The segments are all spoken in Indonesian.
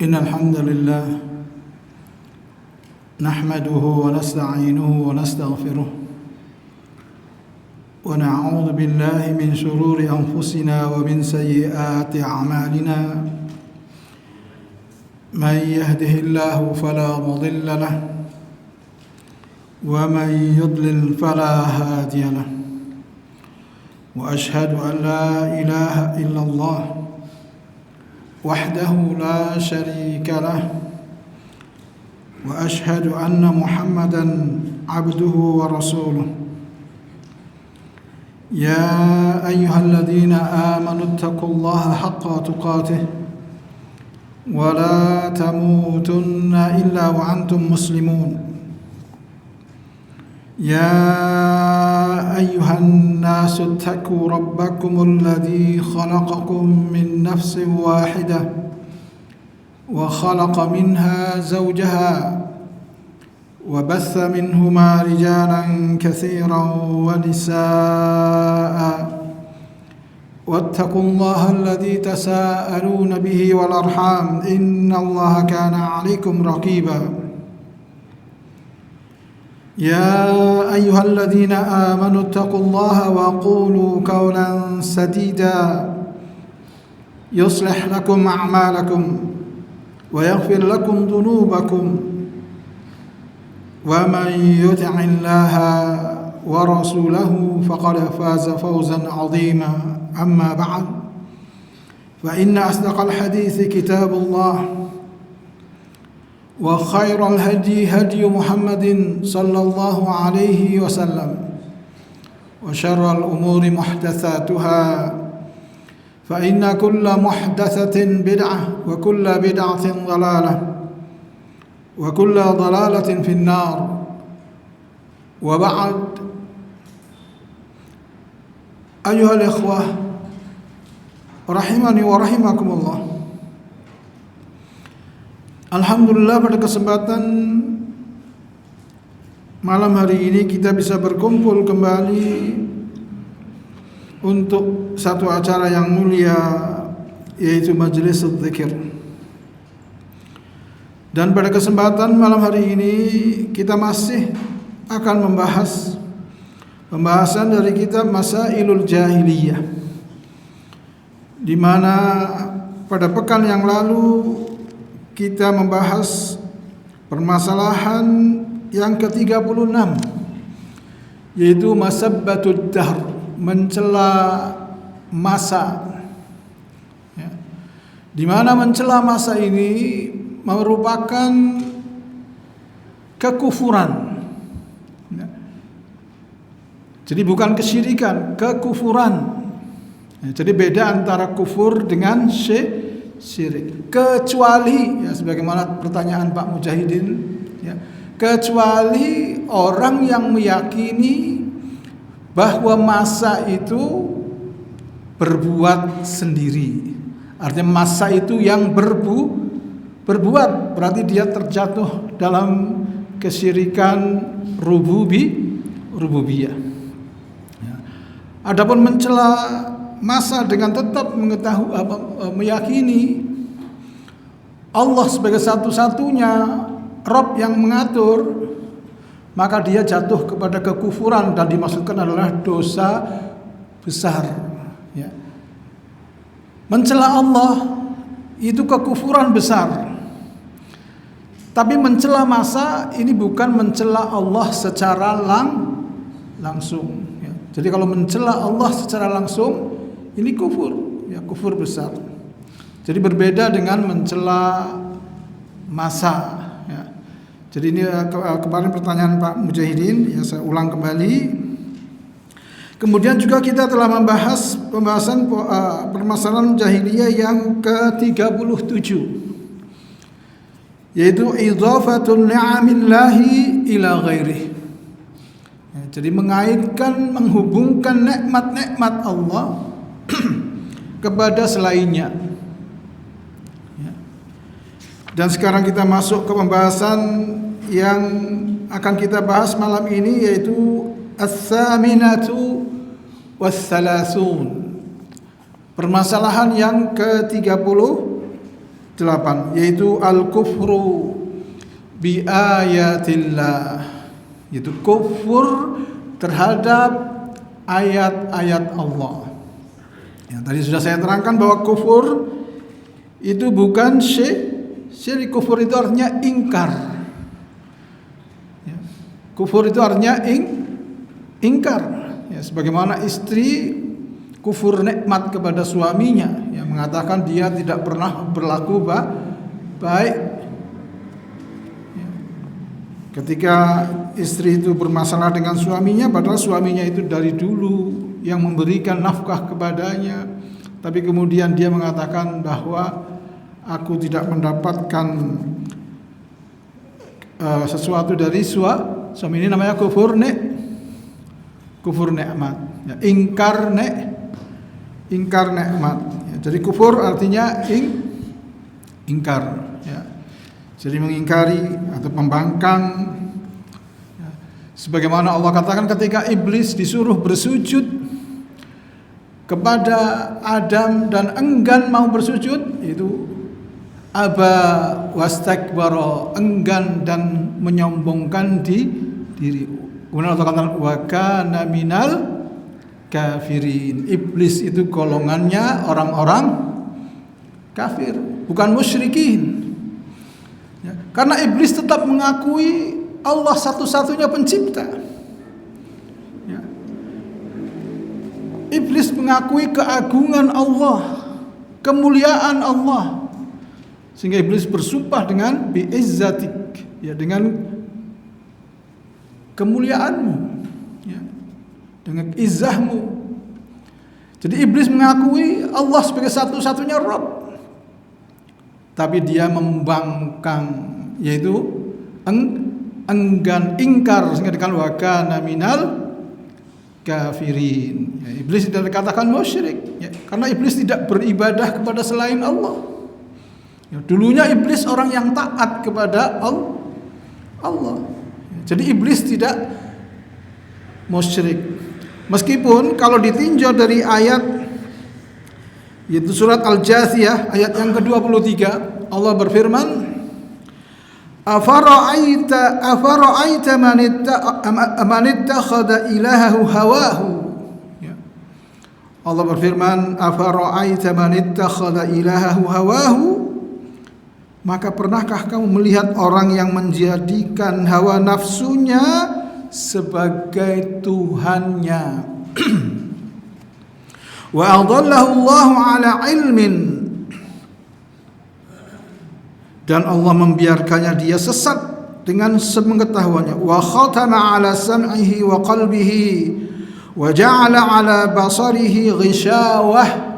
إن الحمد لله نحمده ونستعينه ونستغفره ونعوذ بالله من شرور أنفسنا ومن سيئات أعمالنا من يهده الله فلا مضل له ومن يضلل فلا هادي له وأشهد أن لا إله إلا الله وحده لا شريك له وأشهد أن محمدا عبده ورسوله يا أيها الذين آمنوا اتقوا الله حق تقاته ولا تموتن إلا وأنتم مسلمون يا أيها الناس اتقوا ربكم الذي خلقكم من نفس واحدة وخلق منها زوجها وبث منهما رجالا كثيرا ونساء واتقوا الله الذي تساءلون به والأرحام إن الله كان عليكم رقيبا يا أيها الذين آمنوا اتقوا الله وقولوا قولا سديدا يصلح لكم أعمالكم ويغفر لكم ذنوبكم ومن يطع الله ورسوله فقد فاز فوزا عظيما أما بعد فإن أصدق الحديث كتاب الله وخير الهدي هدي محمد صلى الله عليه وسلم وشر الأمور محدثاتها فإن كل محدثة بدعة وكل بدعة ضلالة وكل ضلالة في النار وبعد أيها الإخوة rahimani wa rahimakumullah. Alhamdulillah, pada kesempatan malam hari ini kita bisa berkumpul kembali untuk satu acara yang mulia, yaitu majelis dzikir. Dan pada kesempatan malam hari ini kita masih akan membahas pembahasan dari kitab Masailul Jahiliyah, di mana pada pekan yang lalu kita membahas permasalahan yang ke-36, yaitu masabbatud dahr, mencela masa. Ya. Di mana mencela masa ini merupakan kekufuran. Ya. Jadi bukan kesyirikan, kekufuran. Ya, jadi beda antara kufur dengan syirik. Kecuali, ya sebagaimana pertanyaan Pak Mujahidin, ya, kecuali orang yang meyakini bahwa masa itu berbuat sendiri. Artinya masa itu yang berbuat, berarti dia terjatuh dalam kesyirikan rububiyah. Ya. Adapun mencela masa dengan tetap meyakini Allah sebagai satu-satunya Rabb yang mengatur, maka dia jatuh kepada kekufuran dan dimaksudkan adalah dosa besar. Ya. Mencela Allah itu kekufuran besar. Tapi mencela masa ini bukan mencela Allah secara langsung. Ya. Jadi kalau mencela Allah secara langsung, ini kufur, ya kufur besar. Jadi berbeda dengan mencela masa. Ya. Jadi ini kemarin pertanyaan Pak Mujahidin, ya saya ulang kembali. Kemudian juga kita telah membahas pembahasan permasalahan jahiliyah yang ke-37, yaitu idhafatul ni'amillahi ila ghairih. Ya, jadi menghubungkan nikmat-nikmat Allah kepada selainnya. Ya. Dan sekarang kita masuk ke pembahasan yang akan kita bahas malam ini, yaitu as-saminatu was-salasun. Permasalahan yang ke-37, 8, yaitu al-kufru bi ayatillah, yaitu kufur terhadap ayat-ayat Allah. Ya, tadi sudah saya terangkan bahwa kufur itu bukan syirik. Kufur itu artinya ingkar. Ya, kufur itu artinya ingkar. Ya, sebagaimana istri kufur nikmat kepada suaminya, yang mengatakan dia tidak pernah berlaku baik. Ya. Ketika istri itu bermasalah dengan suaminya, padahal suaminya itu dari dulu yang memberikan nafkah kepadanya, tapi kemudian dia mengatakan bahwa aku tidak mendapatkan sesuatu dari suami. Ini namanya kufur nikmat. Ya, ingkar nikmat. Ya, jadi kufur artinya ingkar. Ya. Jadi mengingkari atau membangkang. Ya. Sebagaimana Allah katakan ketika iblis disuruh bersujud kepada Adam dan enggan mau bersujud, itu aba wastakbara, enggan dan menyombongkan diri. Kemudian Allah katakan wa kana minal kafirin. Iblis itu golongannya orang-orang kafir, bukan musyrikin. Ya, karena iblis tetap mengakui Allah satu-satunya pencipta. Ya. Iblis mengakui keagungan Allah, kemuliaan Allah, sehingga iblis bersumpah dengan bi'izzatik, ya, dengan kemuliaanmu, ya, dengan izzahmu. Jadi iblis mengakui Allah sebagai satu-satunya Rabb, tapi dia membangkang, yaitu enggan, ingkar, sehingga dikatakan wa kana minal kafirin. Ya, iblis tidak dikatakan musyrik, ya, karena iblis tidak beribadah kepada selain Allah. Ya, dulunya iblis orang yang taat kepada Allah. Jadi iblis tidak musyrik. Meskipun kalau ditinjau dari ayat, yaitu surat Al-Jathiyah ayat yang ke-23, Allah berfirman, Afara'aita man ittakhadha ilahahu hawahu. Ya. Allah berfirman, Afara'aita man ittakhadha ilahahu hawahu. Maka pernahkah kamu melihat orang yang menjadikan hawa nafsunya sebagai Tuhannya? Wa adallahu Allahu ala ilmin, dan Allah membiarkannya dia sesat dengan sepengetahuannya. Wa khatama ala sam'ihi wa qalbihi wa ja'ala ala basarihi ghishawah,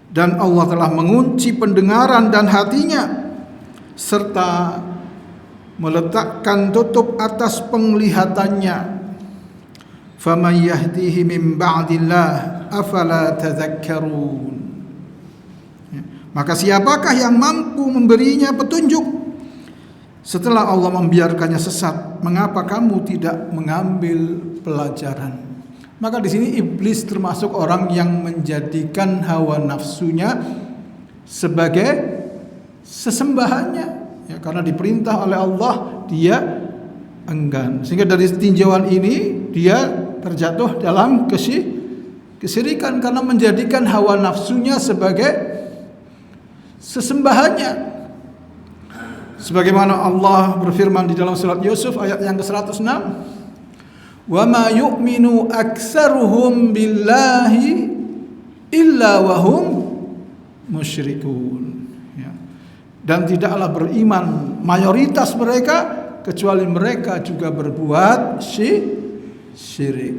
dan Allah telah mengunci pendengaran dan hatinya, serta meletakkan tutup atas penglihatannya. Faman yahdihi min ba'dillah afala tadhakkarun. Maka siapakah yang mampu memberinya petunjuk setelah Allah membiarkannya sesat? Mengapa kamu tidak mengambil pelajaran? Maka di sini iblis termasuk orang yang menjadikan hawa nafsunya sebagai sesembahannya, ya, karena diperintah oleh Allah dia enggan. Sehingga dari tinjauan ini dia terjatuh dalam kesyirikan karena menjadikan hawa nafsunya sebagai sesembahannya. Sebagaimana Allah berfirman di dalam surat Yusuf ayat yang ke-106, wa ma yu'minu aktsaruhum billahi illa wa hum musyrikun. Ya. Dan tidaklah beriman mayoritas mereka kecuali mereka juga berbuat syirik.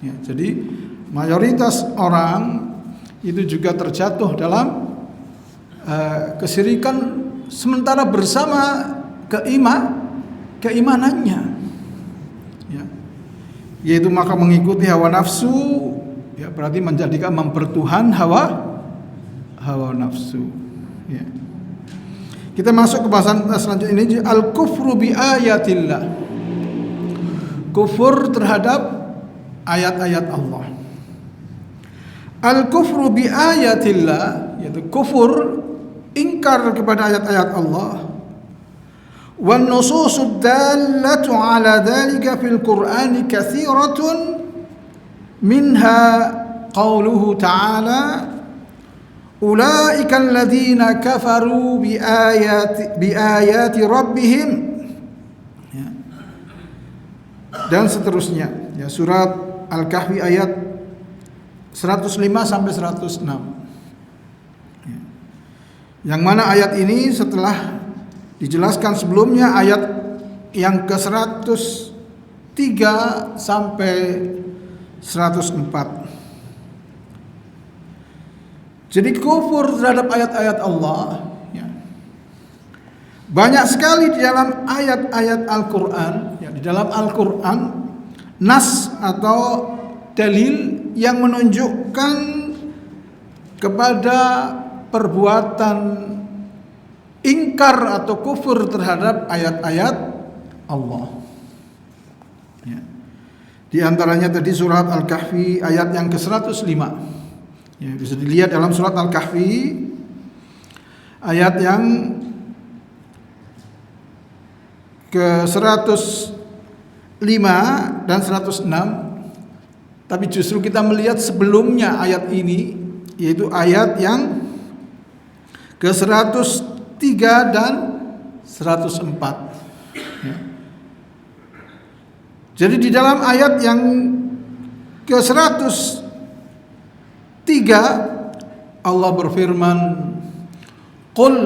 Ya, jadi mayoritas orang itu juga terjatuh dalam kesyirikan sementara bersama keimanannya. Yaitu maka mengikuti hawa nafsu, ya, berarti menjadikan mempertuhan hawa nafsu. Ya. Kita masuk ke bahasan selanjutnya ini, al-kufru bi ayatillah. Kufur terhadap ayat-ayat Allah. Al-kufru bi ayatillah, yaitu kufur ingkar kepada ayat-ayat Allah. Wan nususud dallatu ala dzalika fil Qur'ani katsiratun minha qauluhu ta'ala ulaika alladziina kafaru biayati rabbihim, ya. Dan seterusnya, ya, surat Al-Kahfi ayat 105 sampai 106. Ya. Yang mana ayat ini setelah dijelaskan sebelumnya ayat yang ke 103 sampai 104. Jadi kufur terhadap ayat-ayat Allah, ya, banyak sekali di dalam ayat-ayat Al-Quran, ya, di dalam Al-Quran nas atau dalil yang menunjukkan kepada perbuatan ingkar atau kufur terhadap ayat-ayat Allah, ya. Di antaranya tadi surat Al-Kahfi ayat yang ke-105. Ya, bisa dilihat dalam surat Al-Kahfi ayat yang ke 105 dan 106. Tapi justru kita melihat sebelumnya ayat ini, yaitu ayat yang ke 103 dan 104. Ya. Jadi di dalam ayat yang ke 103 Allah berfirman, "Qul,"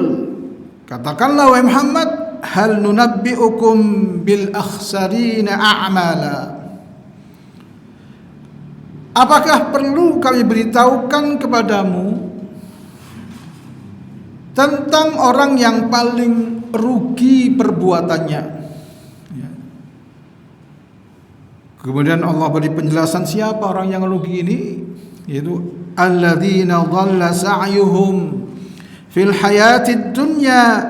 katakanlah wahai Muhammad, "hal nunabbi'ukum bil akhsarina a'mala." Apakah perlu kami beritahukan kepadamu tentang orang yang paling rugi perbuatannya? Ya. Kemudian Allah beri penjelasan siapa orang yang rugi ini, yaitu alladzina dhalla sa'yuhum fil hayatid dunya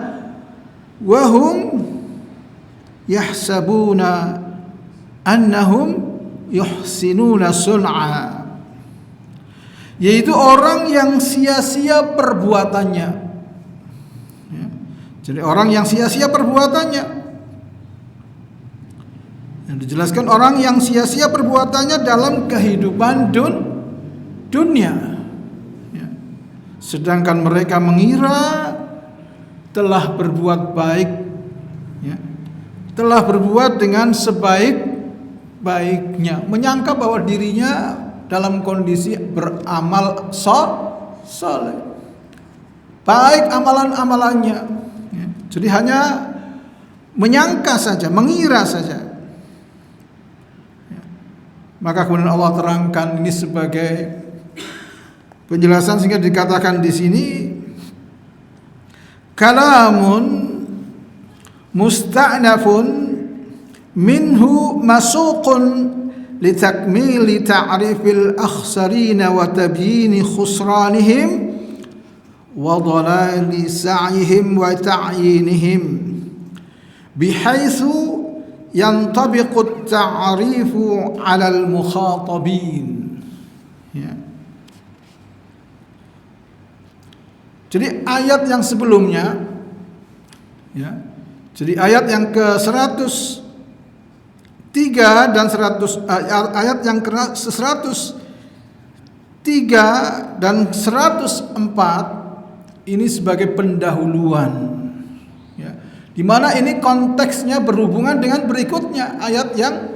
wa hum yahsabuna annahum yuhsinuna sun'a, yaitu orang yang sia-sia perbuatannya, ya. Jadi orang yang sia-sia perbuatannya, yang dijelaskan orang yang sia-sia perbuatannya dalam kehidupan dunia, ya. Sedangkan mereka mengira telah berbuat baik, ya, telah berbuat dengan sebaik-baiknya, menyangka bahwa dirinya dalam kondisi beramal soleh, baik amalan-amalannya, ya. Jadi hanya menyangka saja, mengira saja, ya. Maka kemudian Allah terangkan ini sebagai penjelasan sehingga dikatakan di sini kalamun musta'nafun minhu masuqun litakmili ta'rifil akhsarina wa tabyini khusranihim wa dhalali sa'yihim wa ta'yinihim bihaitsu yantabiqu at-ta'rifu 'ala al-mukhatabin, ya. Jadi ayat yang sebelumnya, ya, jadi ayat yang ke 103 dan 100, ayat yang ke 103 dan 104 ini sebagai pendahuluan, ya, di mana ini konteksnya berhubungan dengan berikutnya ayat yang,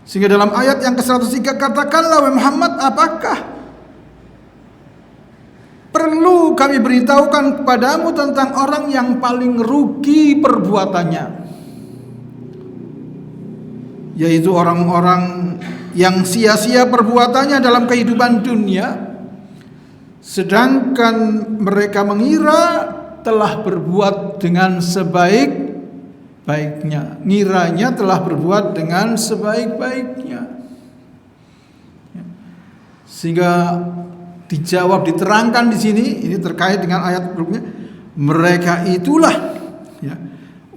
sehingga dalam ayat yang ke 103 katakanlah wahai Muhammad, apakah perlu kami beritahukan kepadamu tentang orang yang paling rugi perbuatannya, yaitu orang-orang yang sia-sia perbuatannya dalam kehidupan dunia, sedangkan mereka mengira telah berbuat dengan sebaik-baiknya, ngiranya telah berbuat dengan sebaik-baiknya, sehingga dijawab, diterangkan di sini, ini terkait dengan ayat berikutnya, mereka itulah, ya,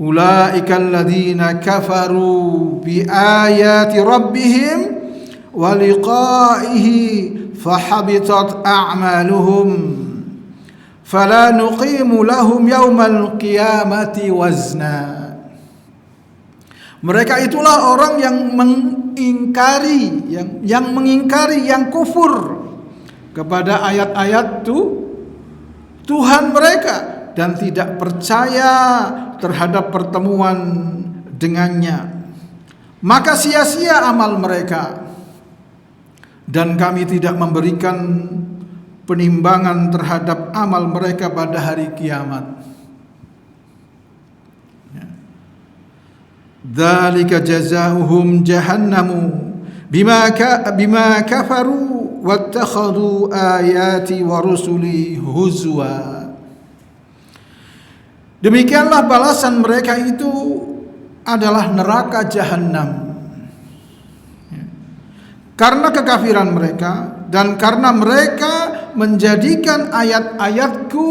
ulaikal ladzina kafaru bi ayati rabbihim wa liqa'ihi fahabitat a'maluhum fala nuqimu lahum yaumal qiyamati wazna. Mereka itulah orang yang mengingkari, yang kufur kepada ayat-ayat Tuhan mereka dan tidak percaya terhadap pertemuan dengannya. Maka sia-sia amal mereka, dan kami tidak memberikan penimbangan terhadap amal mereka pada hari kiamat. Dzalika jazaohum jahannamu bima kafaru wattakhadhu ayati wa rusuli huzwa. Demikianlah balasan mereka itu adalah neraka jahanam. Karena kekafiran mereka dan karena mereka menjadikan ayat-ayatku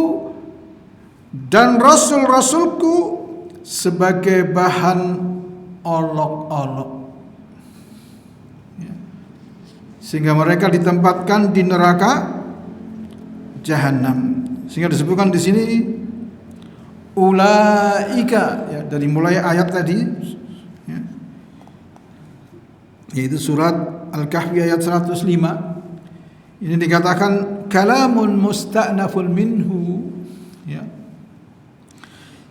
dan rasul-rasulku sebagai bahan olok-olok, sehingga mereka ditempatkan di neraka jahanam. Sehingga disebutkan di sini ulaika, ya, dari mulai ayat tadi, ya, yaitu surat Al-Kahfi ayat 105. Ini dikatakan kalamun musta'nafun minhu, ya,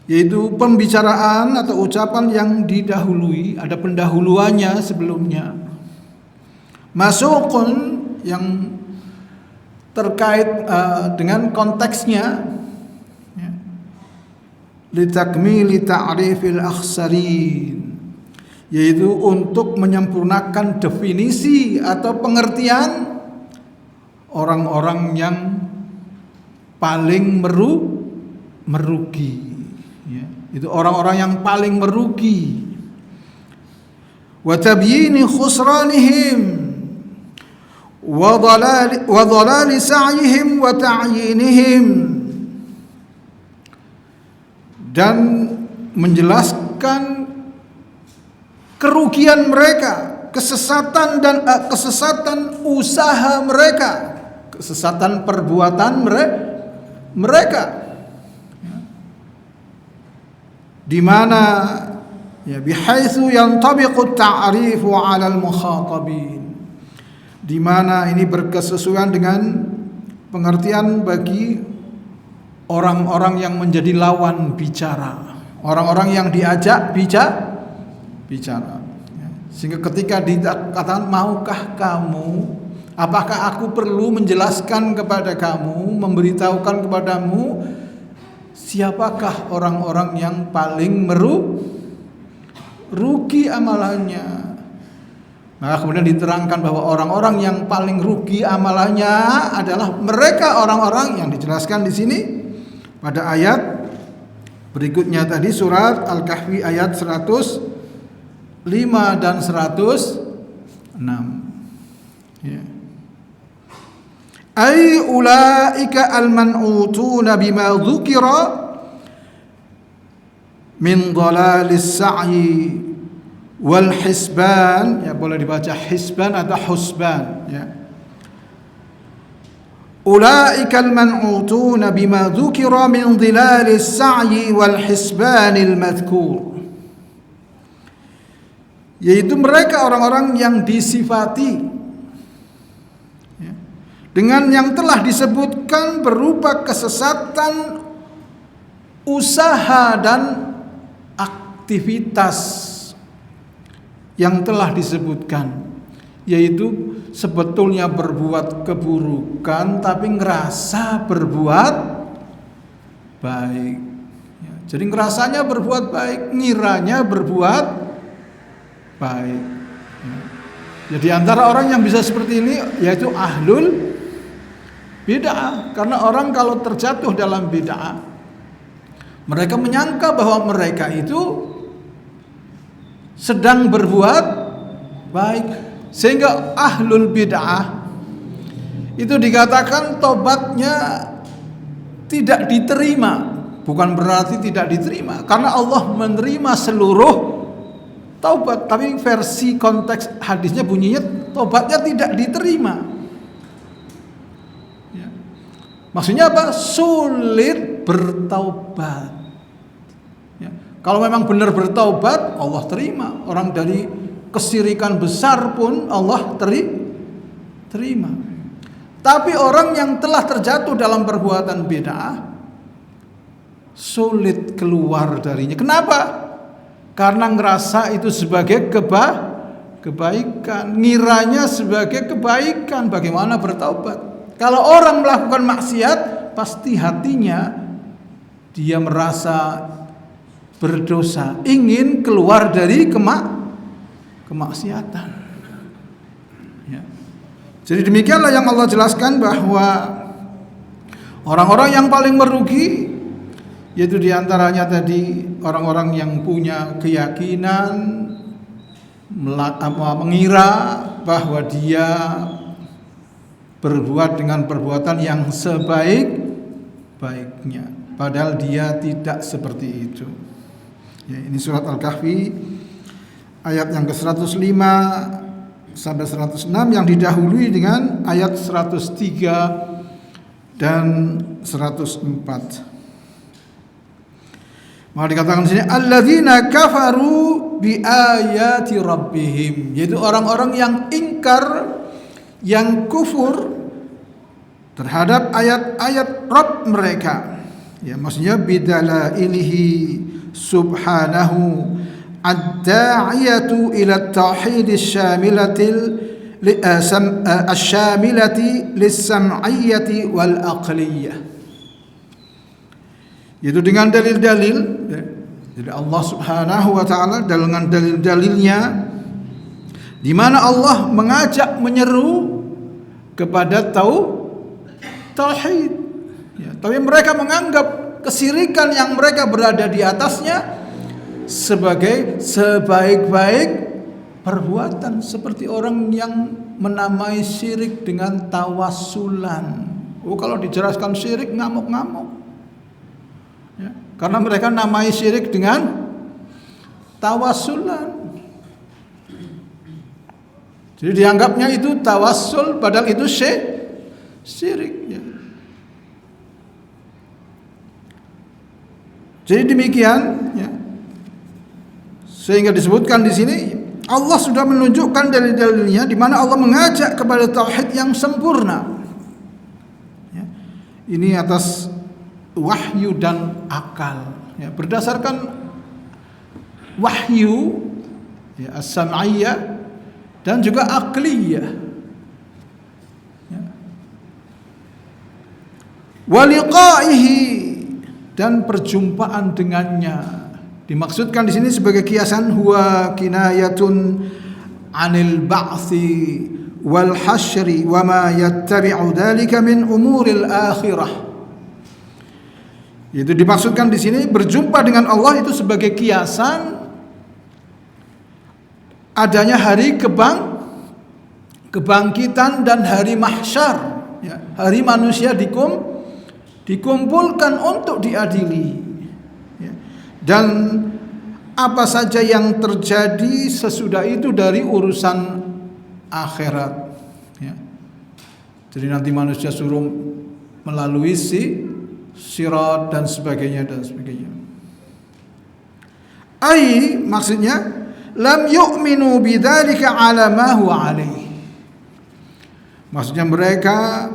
yaitu pembicaraan atau ucapan yang didahului, ada pendahuluannya sebelumnya. Masukun yang terkait dengan konteksnya, ya, litakmili ta'rifil akhsarin, yaitu untuk menyempurnakan definisi atau pengertian orang-orang yang paling merugi. Itu orang-orang yang paling merugi. Wa tabyini khusranihim wa dhalali sa'yihim wa ta'yinihim, dan menjelaskan kerugian mereka, kesesatan dan kesesatan usaha mereka, kesesatan perbuatan mereka. Di mana, ya, bihaitsu yantabiqu at-ta'rifu 'ala al-mukhatabin, di mana ini berkesesuaian dengan pengertian bagi orang-orang yang menjadi lawan bicara, orang-orang yang diajak bicara. Sehingga ketika dikatakan maukah kamu, apakah aku perlu menjelaskan kepada kamu, memberitahukan kepadamu siapakah orang-orang yang paling rugi amalannya? Maka kemudian diterangkan bahwa orang-orang yang paling rugi amalannya adalah mereka orang-orang yang dijelaskan di sini pada ayat berikutnya tadi, surat Al-Kahfi ayat 105 dan 106. Ya. Ay ulaika al-man'utuna bima dzukira min dhalalis sa'yi wal hisban, ya, boleh dibaca hisban atau husban, ya. Ulaika al-man'utuna bima dzukira min dhilalis sa'yi wal hisbanil madhkur, yaitu mereka orang-orang yang disifati dengan yang telah disebutkan berupa kesesatan usaha dan aktivitas yang telah disebutkan, yaitu sebetulnya berbuat keburukan tapi ngerasa berbuat baik. Jadi ngerasanya berbuat baik, ngiranya berbuat baik. Jadi antara orang yang bisa seperti ini yaitu ahlul bid'ah. Karena orang kalau terjatuh dalam bid'ah, mereka menyangka bahwa mereka itu sedang berbuat baik, sehingga ahlul bid'ah itu dikatakan tobatnya tidak diterima. Bukan berarti tidak diterima, karena Allah menerima seluruh taubat, tapi versi konteks hadisnya bunyinya tobatnya tidak diterima. Maksudnya apa? Sulit bertaubat. Ya. Kalau memang benar bertaubat, Allah terima. Orang dari kesyirikan besar pun Allah terima. Tapi orang yang telah terjatuh dalam perbuatan bid'ah, sulit keluar darinya. Kenapa? Karena ngerasa itu sebagai kebaikan, ngiranya sebagai kebaikan. Bagaimana bertaubat? Kalau orang melakukan maksiat, pasti hatinya dia merasa berdosa, ingin keluar dari kemaksiatan. Ya. Jadi demikianlah yang Allah jelaskan bahwa orang-orang yang paling merugi yaitu diantaranya tadi orang-orang yang punya keyakinan mengira bahwa dia berbuat dengan perbuatan yang sebaik-baiknya, padahal dia tidak seperti itu. Ya, ini surat Al-Kahfi ayat yang ke-105 sampai 106 yang didahului dengan ayat 103 dan 104. Maka dikatakan di sini alladzina kafaru bi ayati rabbihim, yaitu orang-orang yang ingkar, yang kufur terhadap ayat-ayat Rabb mereka. Ya, maksudnya bidalailihi subhanahu ad-da'iyatu ila at-tauhid asy-syamilati lis-sam'iyyati wal aqliyah. Yaitu dengan dalil-dalil, jadi Allah Subhanahu wa taala dengan dalil-dalilnya di mana Allah mengajak menyeru kepada tauhid. Ya, tapi mereka menganggap kesyirikan yang mereka berada di atasnya sebagai sebaik-baik perbuatan, seperti orang yang menamai syirik dengan tawassulan. Oh, kalau dijelaskan syirik ngamuk-ngamuk. Ya, karena mereka namai syirik dengan tawassulan. Jadi dianggapnya itu tawassul, padahal itu syirik. Ya. Jadi demikian, ya. Sehingga disebutkan di sini Allah sudah menunjukkan dalil-dalilnya di mana Allah mengajak kepada tauhid yang sempurna. Ya. Ini atas wahyu dan akal, ya, berdasarkan wahyu, ya, as-sam'iyyah dan juga aqliyah, ya. Wa liqa'ihi, dan perjumpaan dengannya. Dimaksudkan di sini sebagai kiasan huwa kinayatun 'anil ba'tsi wal hasyri wa ma yattabi'u dzalika min umuril akhirah. Itu dimaksudkan di sini berjumpa dengan Allah itu sebagai kiasan adanya hari kebangkitan dan hari mahsyar, ya, hari manusia dikumpulkan untuk diadili, ya. Dan apa saja yang terjadi sesudah itu dari urusan akhirat, ya. Jadi nanti manusia suruh melalui sirat dan sebagainya. Ai, maksudnya lam yu'minu bidzalika ala ma huwa alaih. Maksudnya mereka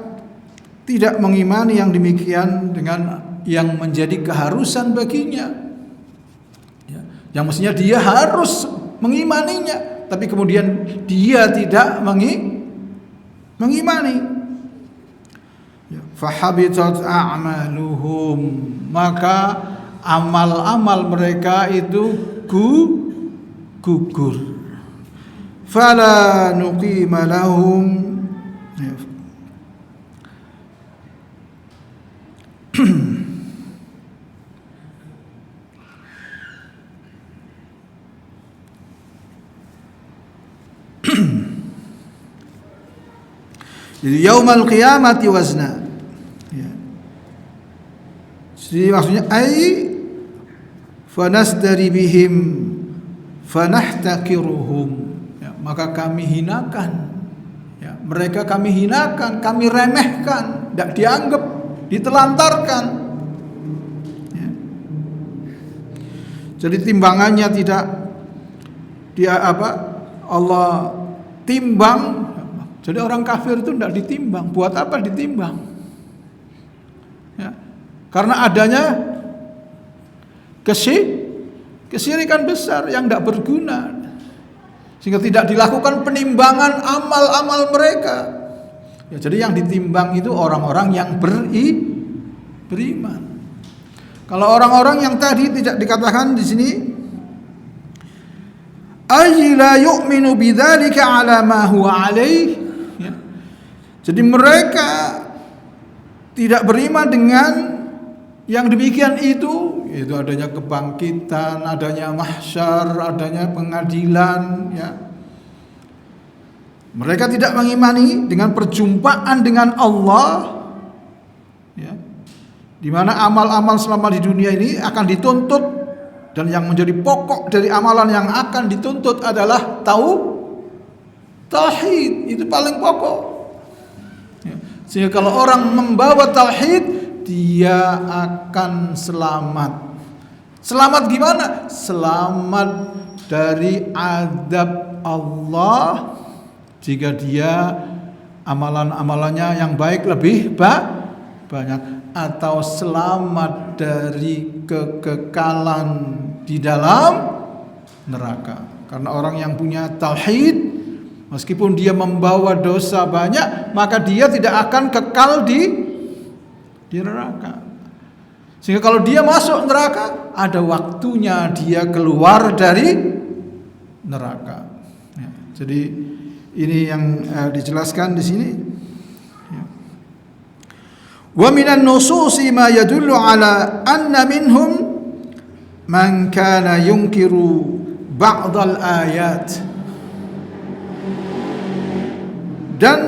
tidak mengimani yang demikian dengan yang menjadi keharusan baginya, ya, yang mestinya dia harus mengimaninya, tapi kemudian dia tidak mengimani. Fahabitat a'maluhum, maka amal-amal mereka itu gugur. Fala nuqima lahum jadi yaumal qiyamati wazna. Ya. Jadi maksudnya ai fanasdari bihim fanahtakiruhum, ya, maka kami hinakan, ya, mereka kami hinakan, kami remehkan, tidak dianggap ditelantarkan. Ya. Jadi timbangannya tidak Allah timbang. Jadi orang kafir itu tidak ditimbang. Buat apa ditimbang? Ya. Karena adanya kesirikan besar yang tidak berguna, sehingga tidak dilakukan penimbangan amal-amal mereka. Ya, jadi yang ditimbang itu orang-orang yang beriman. Kalau orang-orang yang tadi tidak dikatakan di sini, ay la yu'minu bidzalika ala ma huwa alaih. Ya. Jadi mereka tidak beriman dengan yang demikian itu, yaitu adanya kebangkitan, adanya mahsyar, adanya pengadilan, ya. Mereka tidak mengimani dengan perjumpaan dengan Allah, ya. Di mana amal-amal selama di dunia ini akan dituntut, dan yang menjadi pokok dari amalan yang akan dituntut adalah tauhid. Itu paling pokok. Ya. Sehingga kalau orang membawa tauhid, dia akan selamat. Selamat gimana? Selamat dari azab Allah jika dia amalan-amalannya yang baik lebih banyak, atau selamat dari kekekalan di dalam neraka. Karena orang yang punya tauhid, meskipun dia membawa dosa banyak, maka dia tidak akan kekal di neraka. Sehingga kalau dia masuk neraka, ada waktunya dia keluar dari neraka. Ya, jadi ini yang dijelaskan di sini. Ya. Wa minan nususi ma yadullu ala anna minhum man kana yunkiru ba'dal ayat. Dan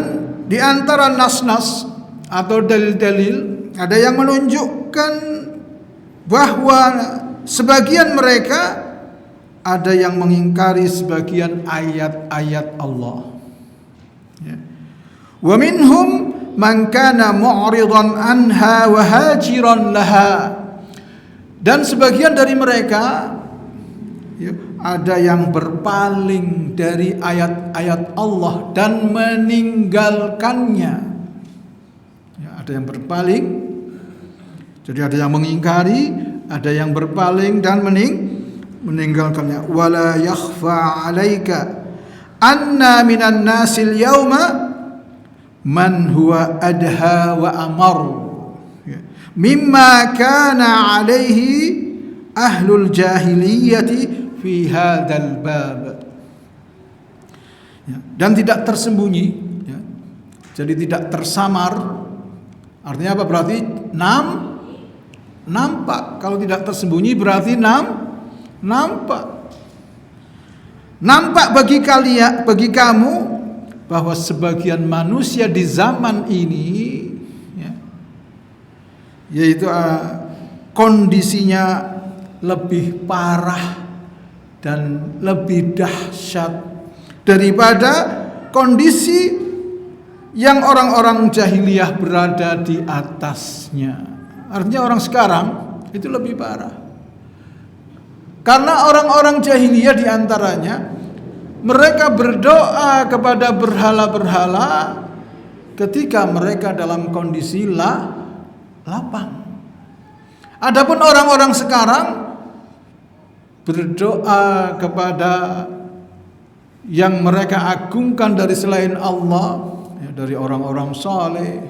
di antara nas-nas atau dalil-dalil, ada yang menunjukkan bahwa sebagian mereka ada yang mengingkari sebagian ayat-ayat Allah. Ya. Wa minhum man kana mu'ridan anha wa hajiran laha. Dan sebagian dari mereka, ya, ada yang berpaling dari ayat-ayat Allah dan meninggalkannya. Ya, ada yang berpaling. Jadi ada yang mengingkari, ada yang berpaling dan meninggalkannya. Wala yakhfa 'alaika anna minan nasil yauma man huwa adha wa amar, mimma kana 'alaihi ahlul jahiliyati fi hadzal bab. Ya, dan tidak tersembunyi, ya. Jadi tidak tersamar. Artinya apa? Berarti nampak. Kalau tidak tersembunyi berarti nampak. Nampak bagi kalian, bagi kamu, bahwa sebagian manusia di zaman ini, ya, yaitu kondisinya lebih parah dan lebih dahsyat daripada kondisi yang orang-orang jahiliyah berada di atasnya. Artinya orang sekarang itu lebih parah. Karena orang-orang jahiliyah diantaranya, mereka berdoa kepada berhala-berhala ketika mereka dalam kondisi lapang. Adapun orang-orang sekarang berdoa kepada yang mereka agungkan dari selain Allah, ya, dari orang-orang saleh,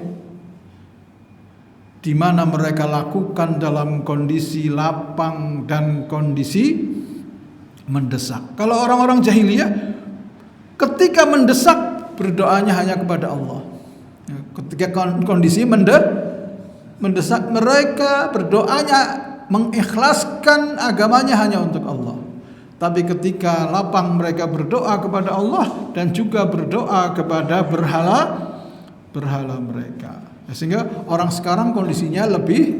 di mana mereka lakukan dalam kondisi lapang dan kondisi mendesak. Kalau orang-orang jahiliyah ketika mendesak berdoanya hanya kepada Allah. Ketika kondisi mendesak, mereka berdoanya mengikhlaskan agamanya hanya untuk Allah. Tapi ketika lapang mereka berdoa kepada Allah dan juga berdoa kepada berhala mereka. Sehingga orang sekarang kondisinya lebih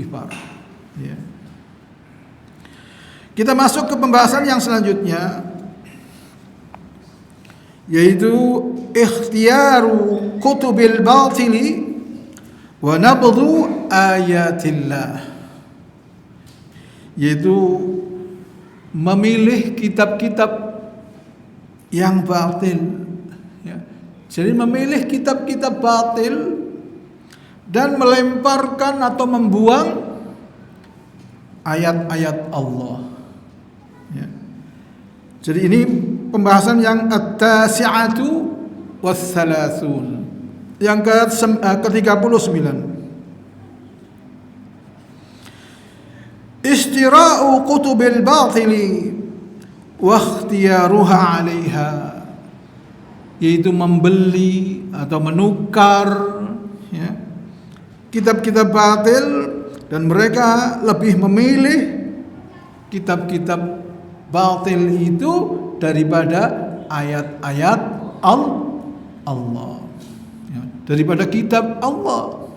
parah. Ya. Kita masuk ke pembahasan yang selanjutnya, yaitu ikhtiyaru kutubil batili wa nabdhu ayatillah, yaitu memilih kitab-kitab yang batil, ya. Jadi memilih kitab-kitab batil dan melemparkan atau membuang ayat-ayat Allah, ya. Jadi ini pembahasan yang at-tasi'atu was-salasun, yang ke-39. Istira'u kutubil batili wa ikhtiyaruha 'alaiha, yaitu membeli atau menukar, ya, kitab-kitab batil, dan mereka lebih memilih kitab-kitab batil itu daripada ayat-ayat Allah, ya, daripada kitab Allah.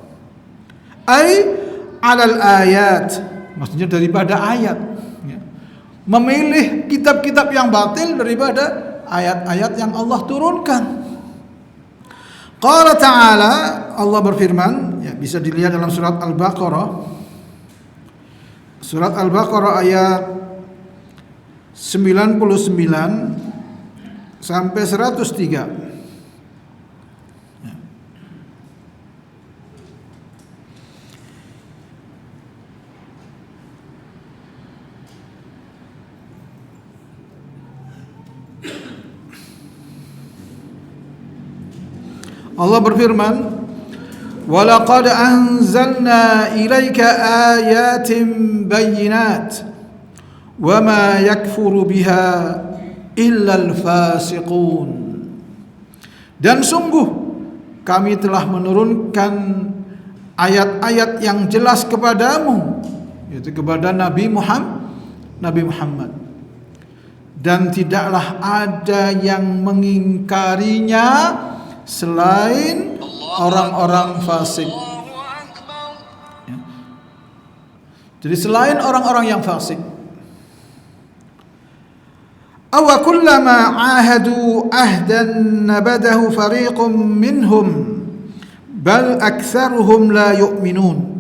Ai alal ayat, maksudnya daripada ayat, ya. Memilih kitab-kitab yang batil daripada ayat-ayat yang Allah turunkan. Qala ta'ala, Allah berfirman, ya, bisa dilihat dalam surat Al-Baqarah. Surat Al-Baqarah ayat 99 sampai 103. Ya. Allah berfirman, وَلَقَدْ أَنزَلْنَا إِلَيْكَ آيَاتٍ بَيِّنَاتٍ وَمَا يَكْفُرُ بِهَا إِلَّا الْفَاسِقُونَ. Dan sungguh kami telah menurunkan ayat-ayat yang jelas kepadamu, yaitu kepada Nabi Muhammad. Dan tidaklah ada yang mengingkarinya selain orang-orang fasik. Ya. Jadi selain orang-orang yang fasik. Aw kullama ahadu ahdan nabadahu fariqum minhum bal aktsaruhum la yu'minun.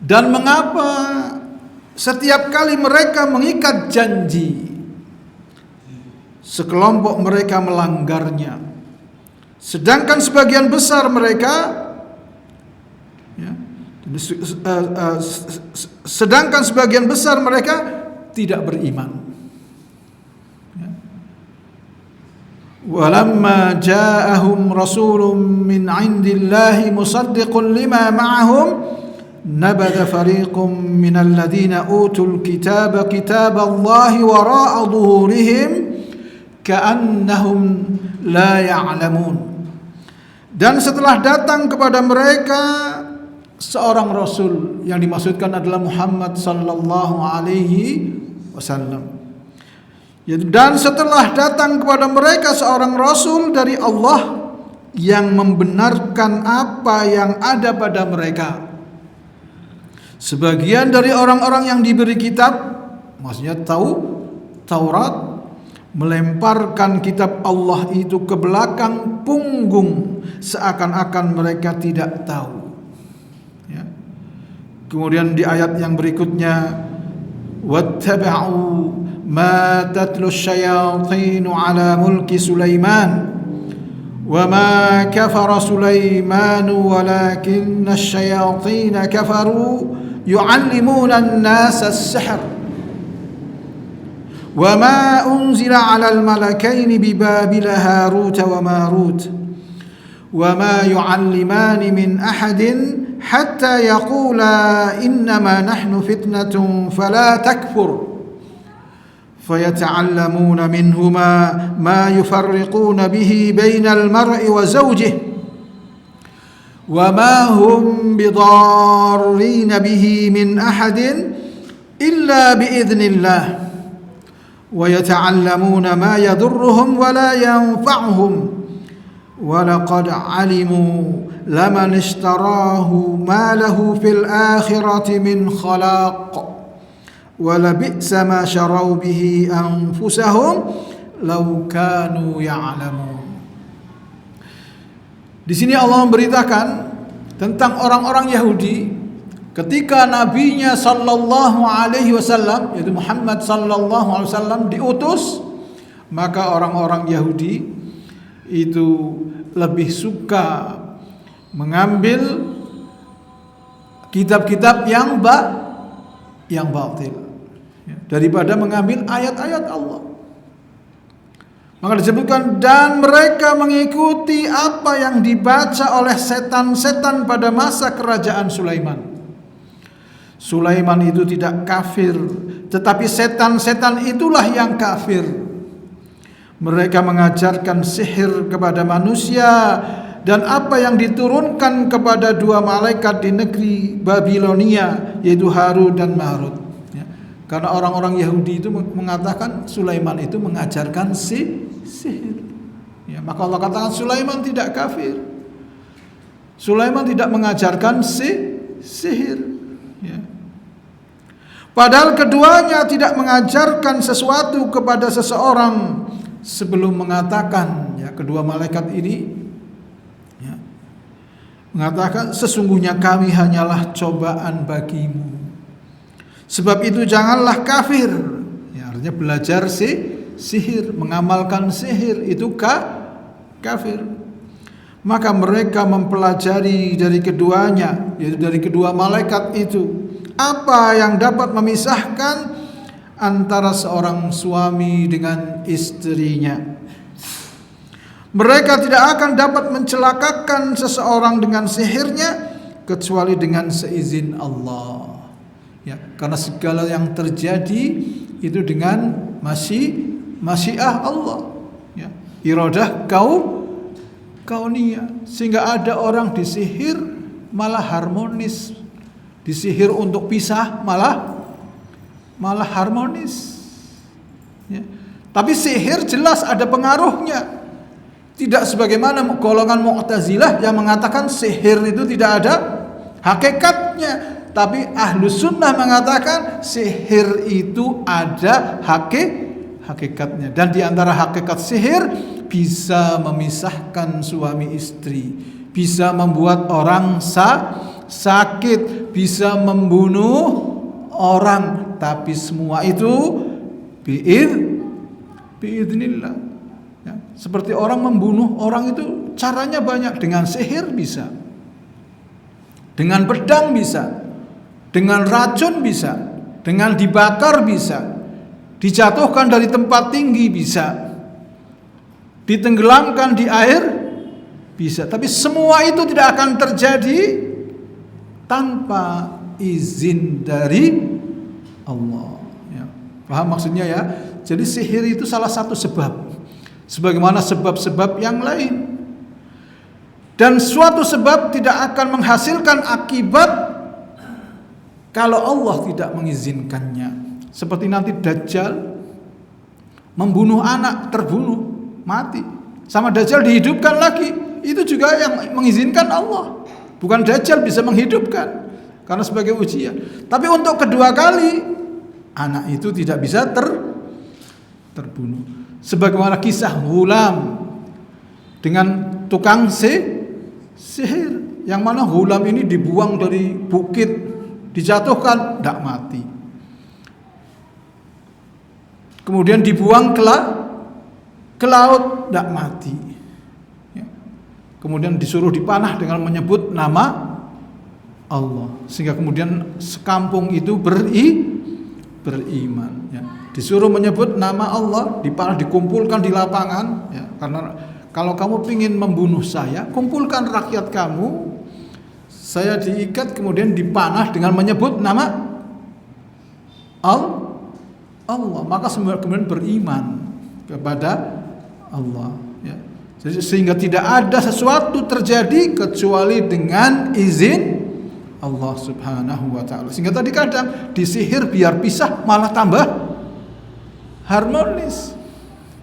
Dan mengapa setiap kali mereka mengikat janji, sekelompok mereka melanggarnya, sedangkan sebagian besar mereka, ya, sedangkan sebagian besar mereka tidak beriman. Walamma ja'ahum rasulun min 'indillahi musaddiqun lima ma'ahum nabadha fariqum minal ladzina utul kitaba kitaballahi wara'a dhuhurihim ka'annahum la ya'lamun. Dan setelah datang kepada mereka seorang rasul, yang dimaksudkan adalah Muhammad sallallahu alaihi wasallam. Dan setelah datang kepada mereka seorang rasul dari Allah yang membenarkan apa yang ada pada mereka, sebagian dari orang-orang yang diberi kitab, maksudnya Taurat, melemparkan kitab Allah itu ke belakang punggung seakan-akan mereka tidak tahu, ya. Kemudian di ayat yang berikutnya, wattaba'u ma tatlu asyayatin ala mulki Sulaiman wa ma kafara Sulaiman walakinna asyayatin kafaru yu'allimuna an-nasa as-sihr wa ma unzila 'ala al-malakain bi Babil Harut wa Marut wa ma yu'allimani min ahadin hatta yaqula innama nahnu fitnatun fala takfur فيتعلمون منهما ما يفرقون به بين المرء وزوجه وما هم بضارين به من أحد إلا بإذن الله ويتعلمون ما يضرهم ولا ينفعهم ولقد علموا لمن اشتراه ما له في الآخرة من خلاق وَلَبِئْسَ مَا شَرَوْا بِهِ أَنفُسَهُمْ لَوْ كَانُوا يَعْلَمُونَ. Di sini Allah memberitakan tentang orang-orang Yahudi ketika nabinya sallallahu alaihi wasallam, yaitu Muhammad sallallahu alaihi wasallam diutus, maka orang-orang Yahudi itu lebih suka mengambil kitab-kitab yang batil daripada mengambil ayat-ayat Allah. Maka disebutkan, dan mereka mengikuti apa yang dibaca oleh setan-setan pada masa kerajaan Sulaiman. Sulaiman itu tidak kafir, tetapi setan-setan itulah yang kafir. Mereka mengajarkan sihir kepada manusia dan apa yang diturunkan kepada dua malaikat di negeri Babilonia, yaitu Harut dan Marut. Karena orang-orang Yahudi itu mengatakan Sulaiman itu mengajarkan sihir. Ya, maka Allah katakan Sulaiman tidak kafir. Sulaiman tidak mengajarkan sihir. Ya. Padahal keduanya tidak mengajarkan sesuatu kepada seseorang sebelum mengatakan, ya, kedua malaikat ini, ya, mengatakan sesungguhnya kami hanyalah cobaan bagimu. Sebab itu janganlah kafir. Ya, artinya belajar sihir, mengamalkan sihir itu kafir. Maka mereka mempelajari dari keduanya, yaitu dari kedua malaikat itu, apa yang dapat memisahkan antara seorang suami dengan istrinya. Mereka tidak akan dapat mencelakakan seseorang dengan sihirnya kecuali dengan seizin Allah. Ya, karena segala yang terjadi itu dengan masyiah Allah, ya, iradah kauniyah, sehingga ada orang disihir malah harmonis, disihir untuk pisah malah harmonis. Ya. Tapi sihir jelas ada pengaruhnya, tidak sebagaimana golongan Mu'tazilah yang mengatakan sihir itu tidak ada hakikatnya. Tapi Ahlus Sunnah mengatakan sihir itu ada hakikatnya. Dan di antara hakikat sihir bisa memisahkan suami istri, bisa membuat orang sakit, bisa membunuh orang. Tapi semua itu biidznillah. Ya, seperti orang membunuh orang itu caranya banyak. Dengan sihir bisa, dengan pedang bisa, dengan racun bisa, dengan dibakar bisa, dijatuhkan dari tempat tinggi bisa, ditenggelamkan di air bisa. Tapi semua itu tidak akan terjadi tanpa izin dari Allah. Ya. Paham maksudnya ya? Jadi sihir itu salah satu sebab, sebagaimana sebab-sebab yang lain. Dan suatu sebab tidak akan menghasilkan akibat kalau Allah tidak mengizinkannya. Seperti nanti Dajjal membunuh anak, terbunuh, mati. Sama Dajjal dihidupkan lagi. Itu juga yang mengizinkan Allah. Bukan Dajjal bisa menghidupkan, karena sebagai ujian. Tapi untuk kedua kali anak itu tidak bisa terbunuh. Sebagaimana kisah Ghulam dengan tukang sihir, yang mana Ghulam ini dibuang dari bukit, dijatuhkan, tidak mati. Kemudian dibuang ke laut, tidak mati. Ya. Kemudian disuruh dipanah dengan menyebut nama Allah, sehingga kemudian sekampung itu beriman. Ya. Disuruh menyebut nama Allah, dipanah, dikumpulkan di lapangan. Ya. Karena kalau kamu ingin membunuh saya, kumpulkan rakyat kamu, saya diikat, kemudian dipanah dengan menyebut nama Allah. Maka semua kemudian beriman kepada Allah. Ya. Jadi sehingga tidak ada sesuatu terjadi kecuali dengan izin Allah Subhanahu wa ta'ala. Sehingga tadi kadang disihir biar pisah malah tambah harmonis.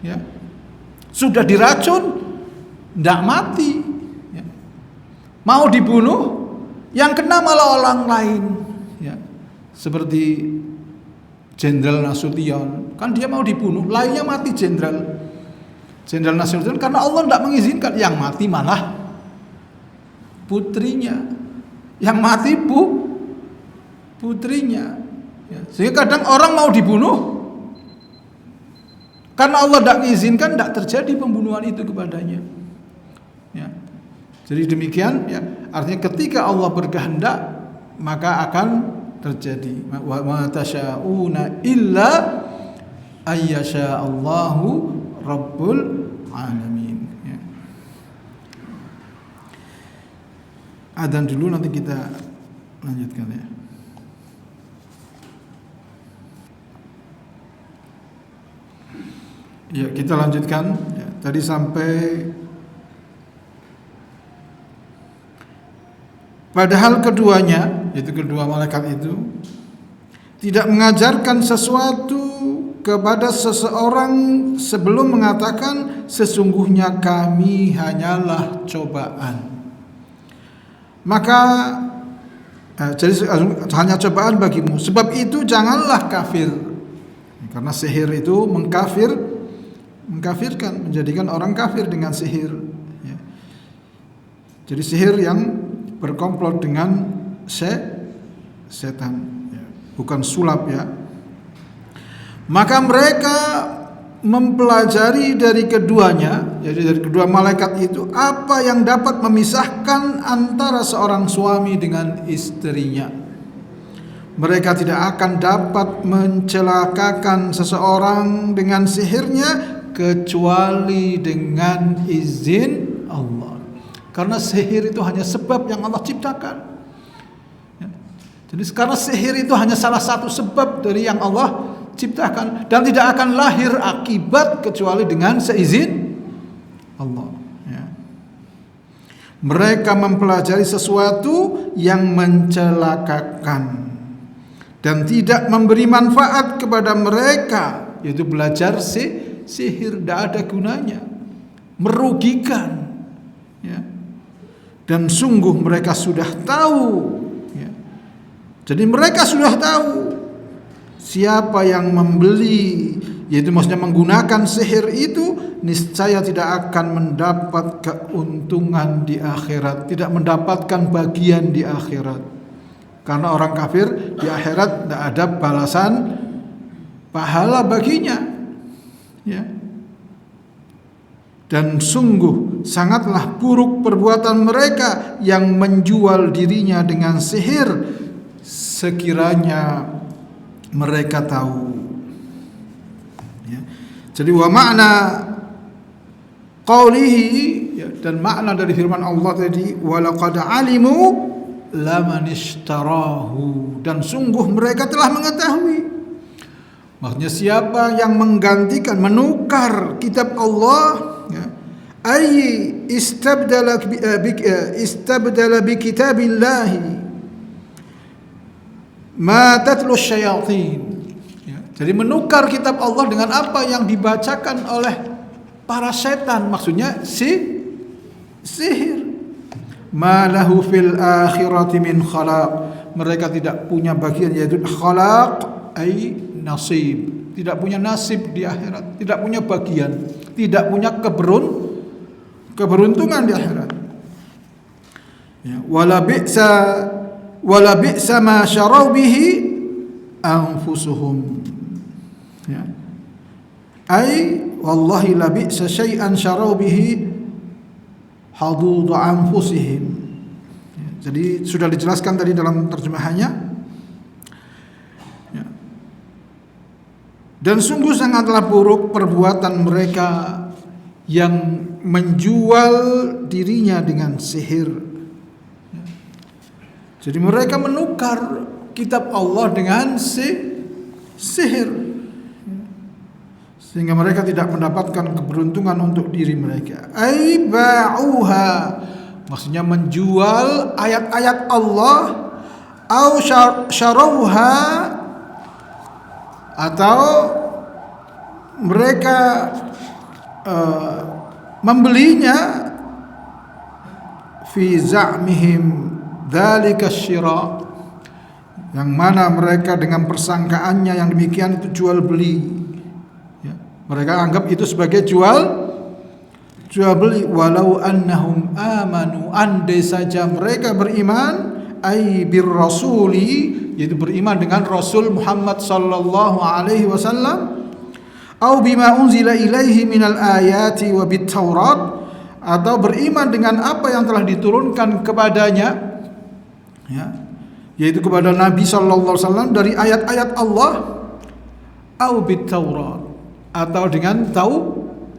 Ya. Sudah diracun, tidak mati. Ya. Mau dibunuh, yang kena malah orang lain, ya. Seperti Jenderal Nasution, kan dia mau dibunuh, lainnya mati Jenderal Nasution, karena Allah tidak mengizinkan, yang mati malah putrinya. yang mati putrinya. Ya, sehingga kadang orang mau dibunuh karena Allah tidak mengizinkan, tidak terjadi pembunuhan itu kepadanya. Ya. Jadi demikian, ya, artinya ketika Allah berkehendak maka akan terjadi. Wa ma tasyauna illa ayyasha Allahu rabbul alamin. Ya. Adzan dulu, nanti kita lanjutkan ya. Ya, kita lanjutkan ya, tadi sampai padahal keduanya, yaitu kedua malaikat itu, tidak mengajarkan sesuatu kepada seseorang sebelum mengatakan sesungguhnya kami hanyalah cobaan. Maka jadi hanya cobaan bagimu. Sebab itu janganlah kafir. Karena sihir itu mengkafirkan, menjadikan orang kafir dengan sihir. Ya. Jadi sihir yang berkomplot dengan setan, ya, bukan sulap ya. Maka mereka mempelajari dari keduanya, jadi dari kedua malaikat itu, apa yang dapat memisahkan antara seorang suami dengan istrinya. Mereka tidak akan dapat mencelakakan seseorang dengan sihirnya kecuali dengan izin Allah. Karena sihir itu hanya sebab yang Allah ciptakan. Ya. Jadi karena sihir itu hanya salah satu sebab dari yang Allah ciptakan, dan tidak akan lahir akibat kecuali dengan seizin Allah. Ya. Mereka mempelajari sesuatu yang mencelakakan dan tidak memberi manfaat kepada mereka, yaitu belajar sihir tidak ada gunanya, merugikan. Ya. Dan sungguh mereka sudah tahu. Ya. Jadi mereka sudah tahu siapa yang membeli, yaitu maksudnya menggunakan sihir itu, niscaya tidak akan mendapat keuntungan di akhirat, tidak mendapatkan bagian di akhirat. Karena orang kafir di akhirat tidak ada balasan pahala baginya. Ya. Dan sungguh sangatlah buruk perbuatan mereka yang menjual dirinya dengan sihir, sekiranya mereka tahu. Ya. Jadi wa makna qaulihi, ya, dan makna dari firman Allah tadi, walaqad alimu laman ishtarahu, dan sungguh mereka telah mengetahui. Maksudnya siapa yang menggantikan, menukar kitab Allah, ya, ay istabdala bi kitabillahi ma tatlu syayatin. Ya, jadi menukar kitab Allah dengan apa yang dibacakan oleh para setan, maksudnya sihir. Ma lahu fil akhirati min khalaq, mereka tidak punya bagian, yaitu khalaq ay nasib, tidak punya nasib di akhirat, tidak punya bagian, tidak punya keberuntungan di akhirat. Ya, wala bi'sa ma syarau bihi anfusuhum. Ya. Ay wallahi la bi'sa syai'an syarau bihi hadud anfusihim. Ya, jadi sudah dijelaskan tadi dalam terjemahannya. Ya. Dan sungguh sangatlah buruk perbuatan mereka yang menjual dirinya dengan sihir. Ya. Jadi mereka menukar kitab Allah dengan sihir, sehingga mereka tidak mendapatkan keberuntungan untuk diri mereka. Ai ba'uha, maksudnya menjual ayat-ayat Allah, au syarauha, atau mereka membelinya fi za'mihim dzalika syira, yang mana mereka dengan persangkaannya yang demikian itu jual beli. Mereka anggap itu sebagai jual beli. Walau annahum amanu, andai saja mereka beriman, ay birrasuli, yaitu beriman dengan Rasul Muhammad sallallahu alaihi wasallam, au bima unzila ilaihi minal ayati wa bit Taurat, atau beriman dengan apa yang telah diturunkan kepadanya, ya, yaitu kepada Nabi sallallahu alaihi wasallam dari ayat-ayat Allah, au bit Taurat, atau dengan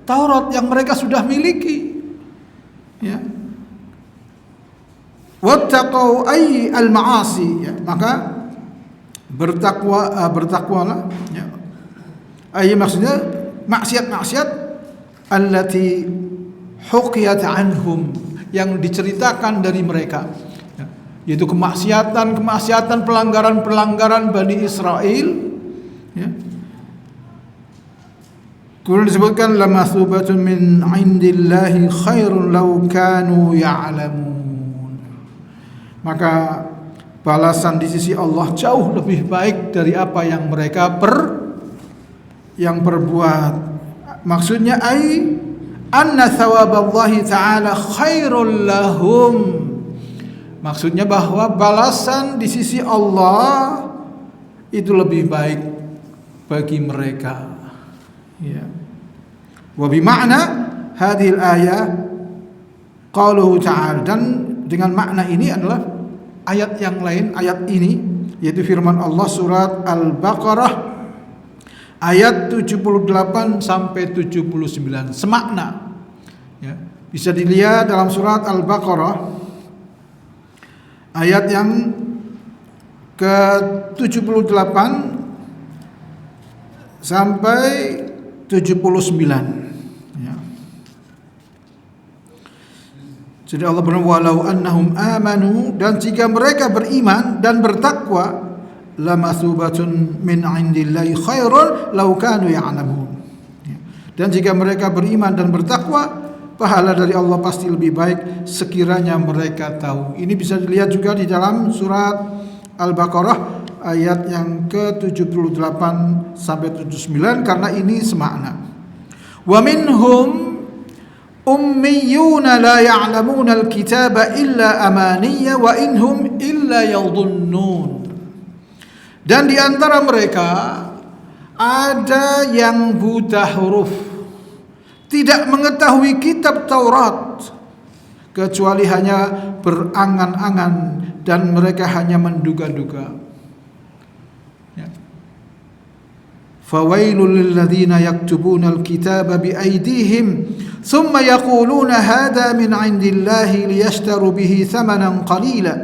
Taurat yang mereka sudah miliki, ya. Wattaqau ay al-ma'asi, ya, maka bertakwalah, ya. Ay maksudnya maksiat-maksiat allati huqiyat anhum, yang diceritakan dari mereka, ya, yaitu kemaksiatan, pelanggaran Bani Israel, ya. Kemudian disebutkan lamathubatun min indillahi khairun law kanu ya'lamun, maka balasan di sisi Allah jauh lebih baik dari apa yang mereka perbuat. Maksudnya ai anna thawaballahi ta'ala khairul lahum, maksudnya bahwa balasan di sisi Allah itu lebih baik bagi mereka, ya. Wa bi ma'na hadhil ayah qauluhu ta'ala, dan dengan makna ini adalah ayat yang lain, ayat ini yaitu firman Allah surat Al-Baqarah ayat 78 sampai 79, semakna, ya. Bisa dilihat dalam surat Al-Baqarah ayat yang ke-78 sampai 79. Jadi Allah berfirman, walau annahum amanu, dan jika mereka beriman dan bertakwa, lamathubatun min indillahi khairun law kanu ya'lamun. Dan jika mereka beriman dan bertakwa, pahala dari Allah pasti lebih baik sekiranya mereka tahu. Ini bisa dilihat juga di dalam surat Al-Baqarah ayat yang ke-78 sampai 79, karena ini semakna. Wa minhum ummiyuna la ya'lamuna al-kitaba illa amaniya wa inhum illa yadhunnun. Dan di antara mereka ada yang buta huruf, tidak mengetahui kitab Taurat, kecuali hanya berangan-angan dan mereka hanya menduga-duga. Fawailul lilladzina yaktubuna al-kitaba biaydihim thumma yaquluna hadha min 'indillahi liyashtaru bihi thamanan qalila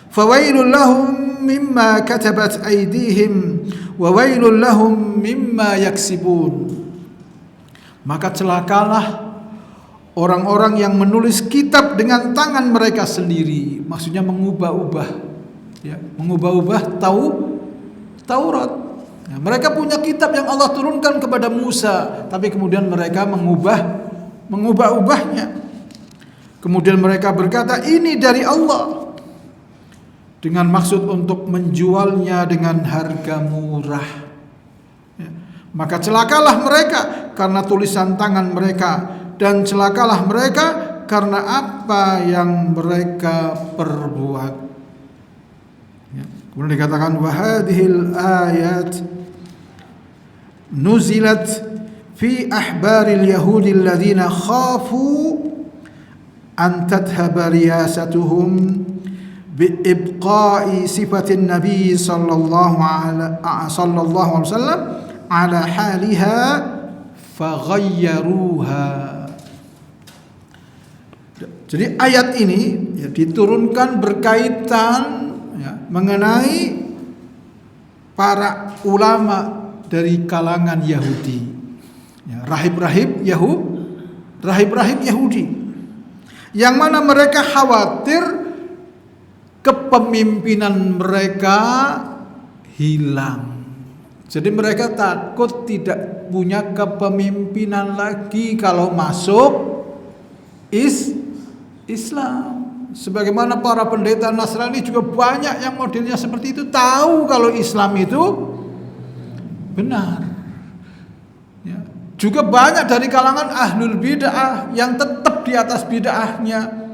fawailul lahum mimma katabat aydihim wa wailul lahum mimma yaksibun. Maka celakalah orang-orang yang menulis kitab dengan tangan mereka sendiri, maksudnya mengubah-ubah, ya, mengubah-ubah Taurat. Nah, mereka punya kitab yang Allah turunkan kepada Musa, tapi kemudian mereka mengubah-ubahnya. Kemudian mereka berkata ini dari Allah, dengan maksud untuk menjualnya dengan harga murah. Ya. Maka celakalah mereka karena tulisan tangan mereka, dan celakalah mereka karena apa yang mereka perbuat. Ya. Kemudian dikatakan wahadhil ayat nuzilat fi ahbaril yahudi alladhina khafu an tadhhaba riyasatuhum biibqa'i sifatin nabi sallallahu alaihi wasallam ala haliha faghayyaruha. Jadi ayat ini, ya, diturunkan berkaitan, ya, mengenai para ulama dari kalangan Yahudi, ya, rahib-rahib Yahudi, yang mana mereka khawatir kepemimpinan mereka hilang. Jadi mereka takut tidak punya kepemimpinan lagi kalau masuk Islam. Sebagaimana para pendeta Nasrani juga banyak yang modelnya seperti itu, tahu kalau Islam itu benar. Ya. Juga banyak dari kalangan ahlul bid'ah yang tetap di atas bid'ahnya.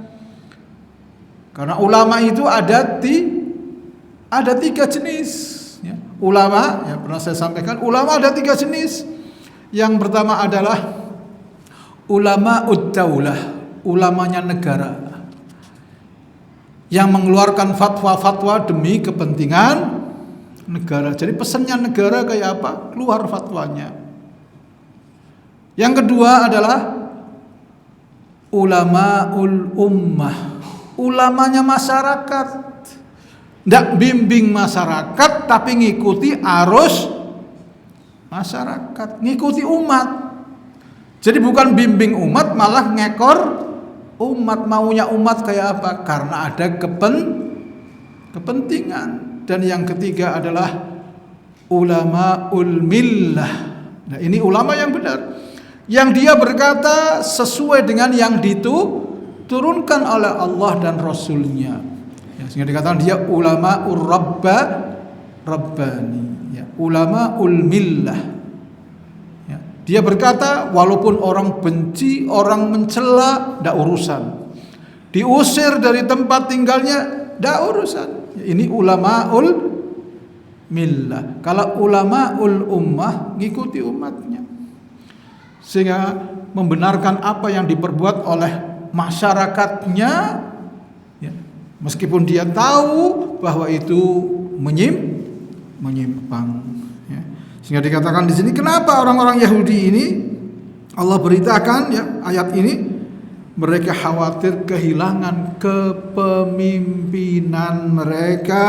Karena ulama itu ada 3 jenis. Ya. Ulama, ya pernah saya sampaikan, ulama ada 3 jenis. Yang pertama adalah ulama ud-daulah, ulamanya negara, yang mengeluarkan fatwa-fatwa demi kepentingan negara. Jadi pesannya negara kayak apa? Keluar fatwanya. Yang kedua adalah ulamaul ummah, ulamanya masyarakat. Tidak bimbing masyarakat, tapi ngikuti arus masyarakat, ngikuti umat. Jadi bukan bimbing umat, malah ngekor umat. Maunya umat kayak apa? Karena ada kepentingan. Dan yang ketiga adalah ulamaul millah. Nah, ini ulama yang benar, yang dia berkata sesuai dengan yang diturunkan oleh Allah dan Rasulnya, ya, sehingga dikatakan dia ulamaul rabbani, ya, ulamaul millah. Dia berkata walaupun orang benci, orang mencela, tidak urusan. Diusir dari tempat tinggalnya, tidak urusan. Ini ulamaul millah. Kalau ulamaul ummah, ngikuti umatnya. Sehingga membenarkan apa yang diperbuat oleh masyarakatnya, ya, meskipun dia tahu bahwa itu menyimpang. Sehingga dikatakan di sini, kenapa orang-orang Yahudi ini Allah beritakan, ya, ayat ini, mereka khawatir kehilangan kepemimpinan mereka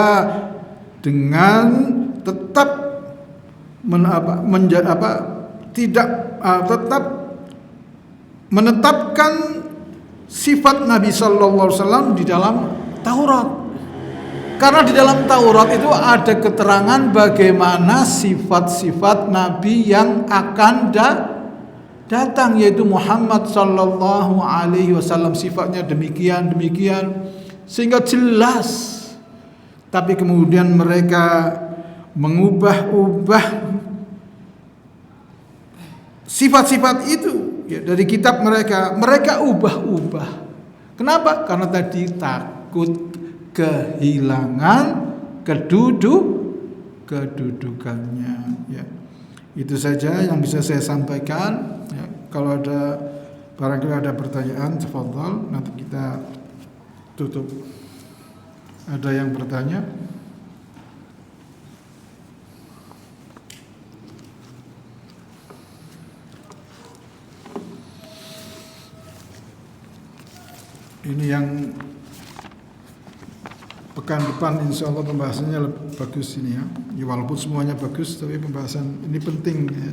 dengan tetap tetap menetapkan sifat Nabi sallallahu alaihi wasallam di dalam Taurat. Karena di dalam Taurat itu ada keterangan bagaimana sifat-sifat Nabi yang akan datang, yaitu Muhammad sallallahu alaihi wasallam, sifatnya demikian, sehingga jelas. Tapi kemudian mereka mengubah-ubah sifat-sifat itu, ya, dari kitab mereka ubah-ubah. Kenapa? Karena tadi takut kehilangan kedudukannya, ya. Itu saja yang bisa saya sampaikan, ya. Kalau ada barangkali ada pertanyaan, tafadhal, nanti kita tutup. Ada yang bertanya? Ini yang pekan depan insya Allah pembahasannya lebih bagus ini, ya. Ya, walaupun semuanya bagus, tapi pembahasan ini penting, ya.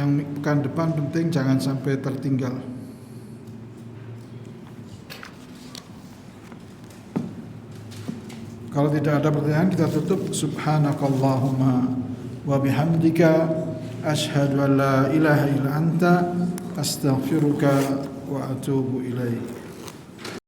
Yang pekan depan penting, jangan sampai tertinggal. Kalau tidak ada pertanyaan, kita tutup. Subhanakallahumma wa bihamdika asyhadu an la ilaha illa anta astaghfiruka wa atubu ilaik.